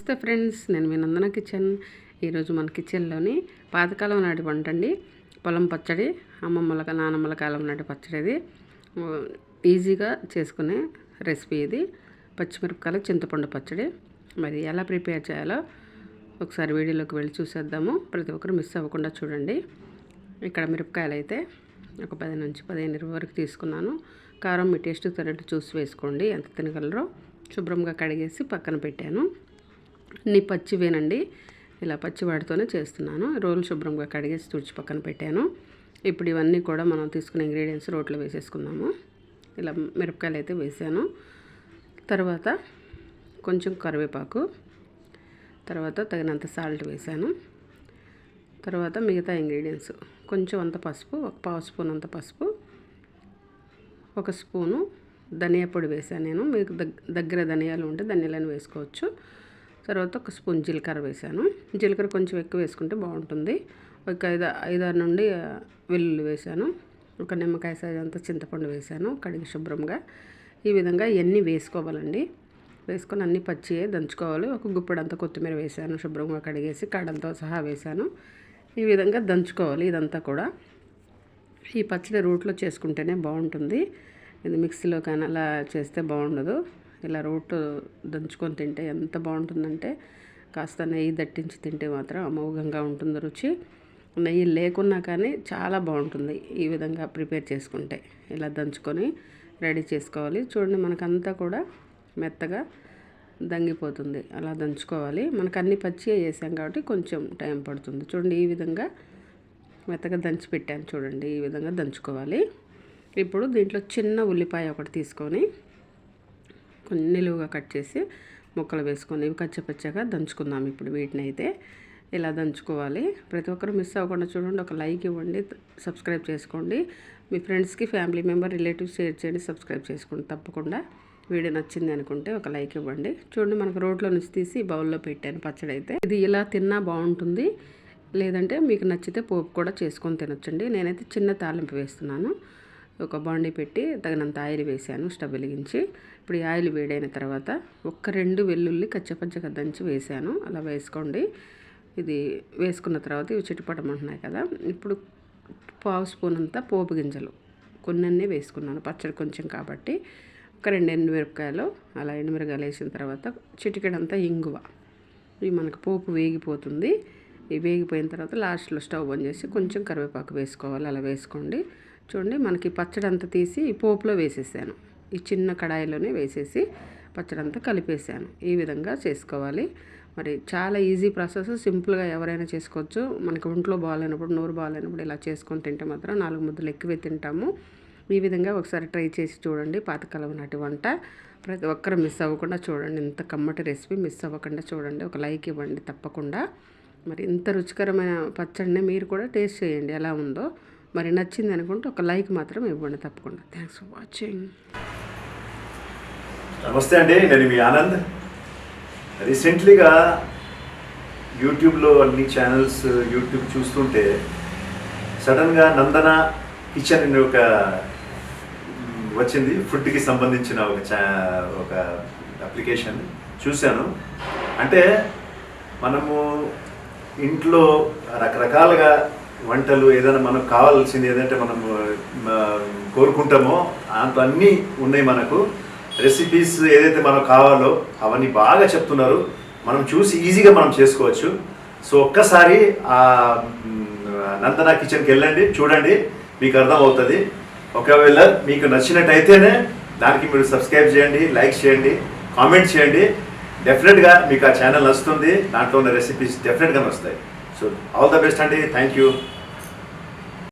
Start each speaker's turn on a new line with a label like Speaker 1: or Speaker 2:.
Speaker 1: నమస్తే ఫ్రెండ్స్, నేను మీ నందన కిచెన్. ఈరోజు మన కిచెన్లోని పాతకాలం నాటి వంట అండి, పొలం పచ్చడి. అమ్మమ్మల నానమ్మల కాలం నాటి పచ్చడి. ఇది ఈజీగా చేసుకునే రెసిపీ. ఇది పచ్చిమిరపకాయల చింతపండు పచ్చడి. మరి ఎలా ప్రిపేర్ చేయాలో ఒకసారి వీడియోలోకి వెళ్ళి చూసేద్దాము. ప్రతి ఒక్కరు మిస్ అవ్వకుండా చూడండి. ఇక్కడ మిరపకాయలు అయితే ఒక 10 నుంచి 15 వరకు తీసుకున్నాను. కారం మీ టేస్ట్ తగినట్టు చూసి వేసుకోండి, ఎంత తినగలరో. శుభ్రంగా కడిగేసి పక్కన పెట్టాను. అన్నీ పచ్చివేనండి, ఇలా పచ్చి వాటితోనే చేస్తున్నాను. రోలు శుభ్రంగా కడిగేసి తుడిచి పక్కన పెట్టాను. ఇప్పుడు ఇవన్నీ కూడా మనం తీసుకునే ఇంగ్రీడియంట్స్ రోట్లో వేసేసుకున్నాము. ఇలా మిరపకాయలు అయితే వేసాను. తర్వాత కొంచెం కరివేపాకు, తర్వాత తగినంత సాల్ట్ వేసాను. తర్వాత మిగతా ఇంగ్రీడియంట్స్ కొంచెం అంత పసుపు, ఒక 1/2 స్పూన్ అంత పసుపు, 1 స్పూను ధనియా పొడి వేసాను నేను. మీకు దగ్గర ధనియాలు ఉంటే ధనియాలను వేసుకోవచ్చు. తర్వాత 1 స్పూన్ జీలకర్ర వేసాను. జీలకర్ర కొంచెం ఎక్కువ వేసుకుంటే బాగుంటుంది. ఒక 5-6 నుండి వెల్లుల్లి వేసాను. ఒక నిమ్మకాయ సైజ్ అంతా చింతపండు వేసాను కడిగి శుభ్రంగా. ఈ విధంగా ఇవన్నీ వేసుకోవాలండి. వేసుకొని అన్నీ పచ్చియే దంచుకోవాలి. ఒక గుప్పెడంతా కొత్తిమీర వేసాను, శుభ్రంగా కడిగేసి కాడలతో సహా వేసాను. ఈ విధంగా దంచుకోవాలి ఇదంతా కూడా. ఈ పచ్చడి రోట్లో చేసుకుంటేనే బాగుంటుంది. ఇది మిక్సీలో కానీ అలా చేస్తే బాగుండదు. ఇలా రోట్లో దంచుకొని తింటే ఎంత బాగుంటుందంటే, కాస్త నెయ్యి దట్టించి తింటే మాత్రం అమోఘంగా ఉంటుంది రుచి. నెయ్యి లేకున్నా కానీ చాలా బాగుంటుంది ఈ విధంగా ప్రిపేర్ చేసుకుంటే. ఇలా దంచుకొని రెడీ చేసుకోవాలి. చూడండి, మనకంతా కూడా మెత్తగా దంగిపోతుంది. అలా దంచుకోవాలి. మనకు అన్ని పచ్చిగా చేసాం కాబట్టి కొంచెం టైం పడుతుంది. చూడండి, ఈ విధంగా మెత్తగా దంచి పెట్టాను. చూడండి, ఈ విధంగా దంచుకోవాలి. ఇప్పుడు దీంట్లో చిన్న ఉల్లిపాయ ఒకటి తీసుకొని కొన్ని నిలువుగా కట్ చేసి ముక్కలు వేసుకొని ఇవి కచ్చపచ్చగా దంచుకుందాం. ఇప్పుడు వీటిని అయితే ఇలా దంచుకోవాలి. ప్రతి ఒక్కరు మిస్ అవ్వకుండా చూడండి. ఒక లైక్ ఇవ్వండి, సబ్స్క్రైబ్ చేసుకోండి. మీ ఫ్రెండ్స్కి, ఫ్యామిలీ మెంబర్, రిలేటివ్స్ షేర్ చేయండి, సబ్స్క్రైబ్ చేసుకోండి. తప్పకుండా వీడియో నచ్చింది అనుకుంటే ఒక లైక్ ఇవ్వండి. చూడండి, మనకు రోట్లో నుంచి తీసి బౌల్లో పెట్టాను పచ్చడి అయితే. ఇది ఇలా తిన్నా బాగుంటుంది, లేదంటే మీకు నచ్చితే పోపు కూడా చేసుకొని తినొచ్చండి. నేనైతే చిన్న తాలింపు వేస్తున్నాను. ఒక బాండీ పెట్టి తగినంత ఆయిల్ వేసాను, స్టవ్ వెలిగించి. ఇప్పుడు ఈ ఆయిల్ వేడైన తర్వాత 1-2 వెల్లుల్లి కచ్చపచ్చగా దంచి వేసాను. అలా వేసుకోండి. ఇది వేసుకున్న తర్వాత ఇవి చిటపటమంటున్నాయి కదా. ఇప్పుడు 1/2 స్పూన్ అంతా పోపు గింజలు కొన్ని వేసుకున్నాను, పచ్చడి కొంచెం కాబట్టి. ఒక 2 ఎండుమిరపకాయలు, అలా ఎండుమిరపకాయలు వేసిన తర్వాత చిటికెడంతా ఇంగువ. ఇవి మనకు పోపు వేగిపోతుంది. ఇవి వేగిపోయిన తర్వాత లాస్ట్లో స్టవ్ బంద్ చేసి కొంచెం కరివేపాకు వేసుకోవాలి. అలా వేసుకోండి. చూడండి, మనకి పచ్చడి అంతా తీసి ఈ పోపులో వేసేసాను. ఈ చిన్న కడాయిలోనే వేసేసి పచ్చడి అంతా కలిపేసాను. ఈ విధంగా చేసుకోవాలి. మరి చాలా ఈజీ ప్రాసెస్, సింపుల్గా ఎవరైనా చేసుకోవచ్చు. మనకి ఒంట్లో బాగాలేనప్పుడు, నోరు బాగాలేనప్పుడు ఇలా చేసుకొని తింటే మాత్రం 4 ముద్దలు ఎక్కువే తింటాము. ఈ విధంగా ఒకసారి ట్రై చేసి చూడండి. పాతకాలం నాటి వంట ప్రతి ఒక్కరు మిస్ అవ్వకుండా చూడండి. ఇంత కమ్మటి రెసిపీ మిస్ అవ్వకుండా చూడండి. ఒక లైక్ ఇవ్వండి తప్పకుండా. మరి ఇంత రుచికరమైన పచ్చడిని మీరు కూడా టేస్ట్ చేయండి ఎలా ఉందో. మరి నచ్చింది అనుకుంటే ఒక లైక్ మాత్రం ఇవ్వండి తప్పకుండా. Thanks for watching.
Speaker 2: నమస్తే అండి, నేను మీ ఆనంద్. రీసెంట్లీగా యూట్యూబ్లో అన్ని ఛానల్స్ యూట్యూబ్ చూస్తుంటే సడన్గా నందన కిచెన్ అనే ఒక వచ్చింది. ఫుడ్కి సంబంధించిన ఒక అప్లికేషన్ చూశాను. అంటే మనము ఇంట్లో రకరకాలుగా వంటలు ఏదైనా మనకు కావాల్సింది ఏదంటే మనం కోరుకుంటామో దాంట్లో అన్నీ ఉన్నాయి. మనకు రెసిపీస్ ఏదైతే మనకు కావాలో అవన్నీ బాగా చెప్తున్నారు. మనం చూసి ఈజీగా మనం చేసుకోవచ్చు. సో ఒక్కసారి ఆ నందన కిచెన్కి వెళ్ళండి, చూడండి, మీకు అర్థం అవుతుంది. ఒకవేళ మీకు నచ్చినట్టయితేనే దానికి మీరు సబ్స్క్రైబ్ చేయండి, లైక్ చేయండి, కామెంట్ చేయండి. డెఫినెట్గా మీకు ఆ ఛానల్ నచ్చుతుంది. దాంట్లో ఉన్న రెసిపీస్ డెఫినెట్గా వస్తాయి. సో ఆల్ ద బెస్ట్ అండి. Thank you.